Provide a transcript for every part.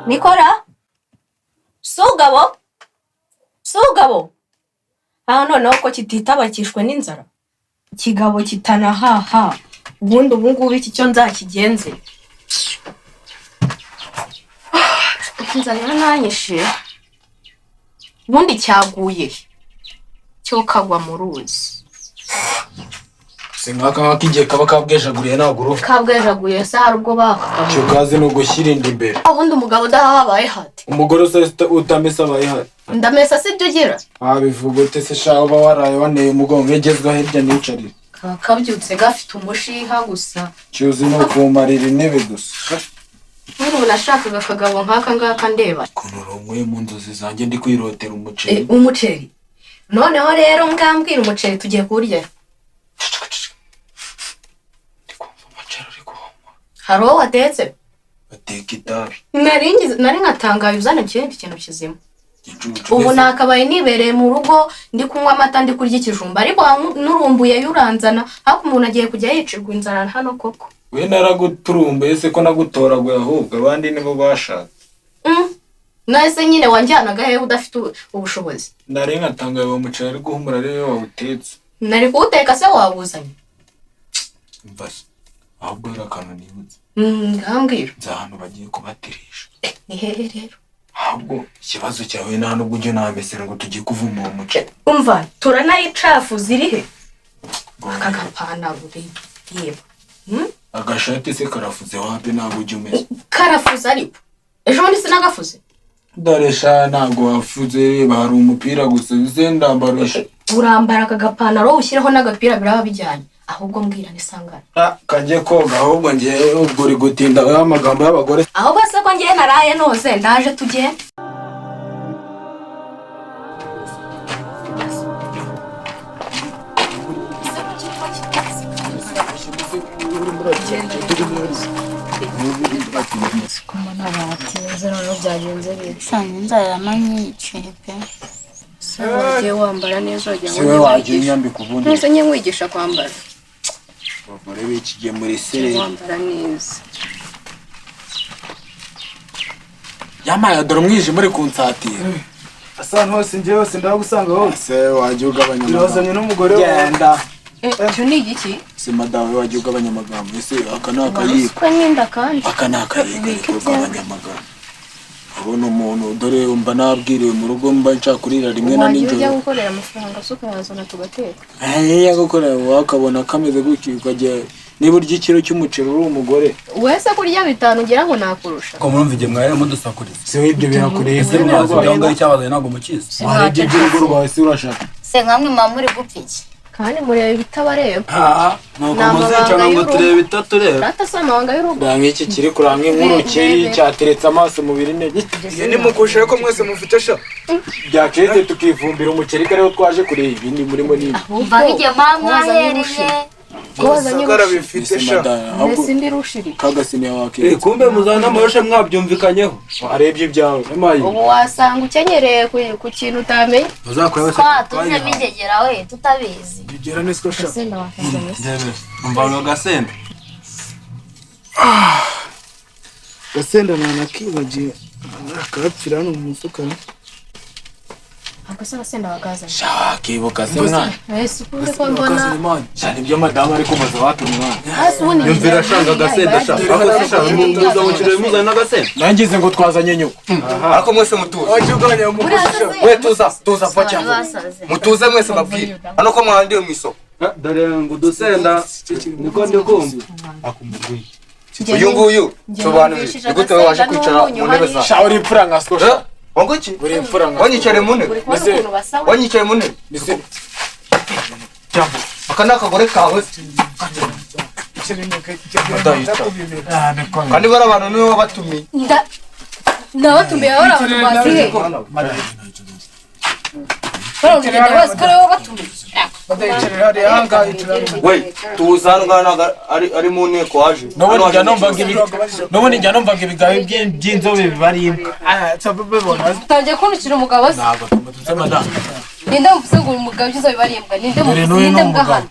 Nikora? Sugabo. Noneho ko kititabakishwe n'inzara. Kigabo kitanahaha. Ubundi ubungubu iki cyo nzakigenze. Inzara nanyishe. Ubundi cyaguye. Cyo kagwa mu ruzi. Sinkaka kigiye kaba kabwejaguriye naguru. Kabwejaguye se hari ubwo baka. Cyo kazi no gushyira indi imbere. Ubundi umugabo udahabaye hati. Umugore utamesa abaye hati. Ndamesa si byo ugira. Bivuga ute se sha uba waraye waneye umugongo yegezwa hirya n'icarira. Kabyutse gafite umushiha gusa. Cyuzi no kumarira intebe gusa. Nuru nashakaga kagabo nkaka ngaka ndeba. Kunurumwe mu nzozi zanjye ndi kwirotera umuceri. Umuceri. Noneho rero ngambwira umuceri tugiye kurya. Haro watetse? Bateka itabi. Nari nkatangaye uzana ikindi kintu kizima. Ubu nakabaye nibereye mu rugo ndi kunywa amata ndi kurya ikijumba ariko nurumbuye yuranzana hako umuntu agiye kujya yicirwa inzara hano koko. We naraguturumbuye se ko nagutoraguye ahubwo abandi nibo bashaka. Nase nyine wanjyanaga he udafite ubushobozi. Nari nkatangaye uwo muceri ari guhumura rero wawutetse. Nari kuwuteka se wawuzanye. Mbase. Ahubwo rakana nibutse. Ngambwira. Nzahano bagiye kubatirisha. Ni hehe rero? Ahubwo ikibazo cyawe nta nubwo ujye namesera ngo tugiye kuvuma uwo muceri. Umva turanayicafu ziri he? Akagapana buri yeba. Agashati se karafuze wapi ntabwo ujye umeze. Karafuze ariko. Ejo bundi sinagafuze. Daresha ntabwo wafuze bahari umupira gusa uzendambarisha. Urambara akagapana ushyiraho n'agapira biraba bijyanye. Ahubwo mbwira nisangana. Kanje koga ahubwo ngiye ubwo uri gutinda amagambo y'abagore. Ahubwo se ko ngiye naraye noze ndaje tugende. Kumana batinze none byagenze bitanye inzara manyice pe. Saje wambara neza ujya ngo. Siwe waje nyambi kubundi. Nese nye nkwigisha kwambara. Abagore bikigiye muri sere. Wambara neza. Yamaye dore umwije muri kunsatira. Asana hose nje hose ndagusanga hose. Se waje ugabanya amagambo. Yazanye n'umugore genda. Cyo ni igiki? Se madawe waje ugabanya amagambo. Ese akanaka yiko. Kwanyinda kandi. Akanaka yiko ugabanya amagambo. Abona umuntu dore umba nabwiriwe mu rugo mba ncakurira rimwe na nijoro. Wajya gukorera amafaranga suko yazana tugateka. Yagukorera wakabona kameze gutyo ukajya niba urya ikiro cy'umuceri uri umugore. Wese kurya bitanu ngira ngo nakurusha. Ko murumva igihe mwari mudusakuriza. Se ibyo birakureye se mwazo byanga icyabazaye nago mukizi. Waje by'urugo rwawe se urashaka. Se nkamwe mamuri gupfiki. Kandi mureba bitabareba. Nuko muzica ngo turebe bitatureba. Rata samanga y'urugo. Dange iki kiri kuranga inkuru cyateretse amaso mu birine. Ni mukushe ko mwese mufite sha. Byakeze tukivumbira umuceri kare twaje kureba ibindi murimo nibi. Umva nk'igihe mama yereye. Sagara bifite sha. Nese ndi rushiri. Kagasine wake. Kumbe muzana amarusha mwabyumvikanyeho. Arebye ibyawe. Emaye. Ubu wasanga ukenyereye ku kintu utamenye. Uzakorewe se. Tuze bigegera we tutabizi. Bigera nesko sha. Senda wakanze. Ndebe. Umva ngo gasenda. Gasenda mwana kibagiye. Akapfira no mu mufuka. Akose basenda bagaza. Shakibuka se mwana. Ese ukunze ko mbona. Cyane ibyo madamu ari kumaza watumye mwana. Hasi ubundi. Yumvira shanga gasenda sha. Ako se sha muza mukire muzana nagasenda. Nangize ngo twazanye nyuko. Ariko mwese mutuze. Wajuganya mu kushisha. We tuza pfa mutuze mwese babwire. Hano ko mwandiye mu isoko. Dore ngo dusenda niko ndikumva. Akumbuye. Uyu nguyu sobanurira. Nigute waje kwicara mu ntebe za. Shauri imfura ngasko sha. Wango iki? Buri imfura ngasko. Wanyicare mu ntebe. Wanyicare mu ntebe. Mise. Jambo. Akana akagore kawe. Kandi bara abantu niwe wabatumiye. Ndabatumiye ahora abantu bazihe. We tuzangana ari mu nteko waje. Nobone njya numvaga ibigabe by'inzobe bibari imbwa. Utangiye kunukira umugabo se. Ntabwo tumutse madame. Ninde mvuze ngo umugabo by'inzobe bari imbwa. Ninde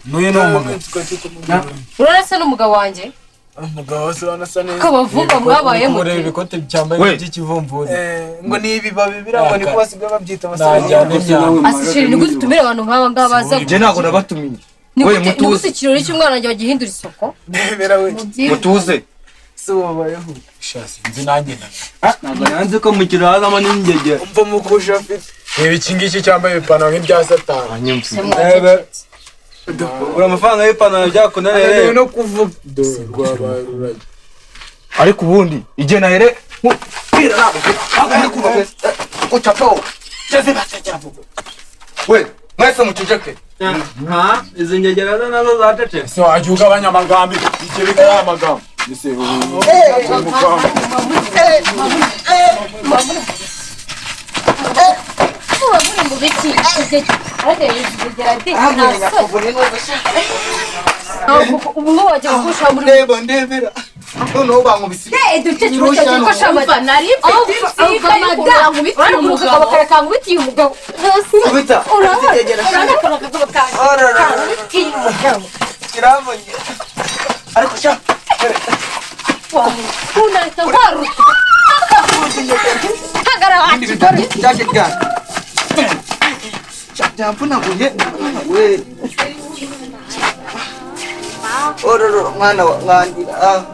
Nuye no umugabo. urarase n'umugabo wanjye. umugabo wose urasa neza ko bavuga mwabaye mu ureba ikote cyambaye by'ikivumvuri ngo ni ibibabi birangwa niko basigaye babyita basanga asishiri ni gute tumira abantu nk'aba ngaba baza je ntabwo nabatumiye we mutuze ikirori cy'umwana wanjye bagihindura isoko ndebera we mutuze so babayeho shasi nzi nanjye ntabwo yanze ko mu kiraro hazamo n'ingegera umva mukusha afite reba iki ngiki cyambaye ipantaro nk'irya satani uri amafaranga y'ipantaro byakunanire no kuvuga rwabaye rurage ariko ubundi igihe nahere we mwese muceceke izi ngegera nazo zacecetse se wajya ugabanya amagambo icyo bikaba ari amagambo ese ubu wajya gufasha muri ndebera noneho bankubise duceceke gufasha nari umugabo karakangubitiye umugabo kubita kirambonye ariko sha unahita waruka hagara wacu jacket gan jampunaguye we ororo mwana wandira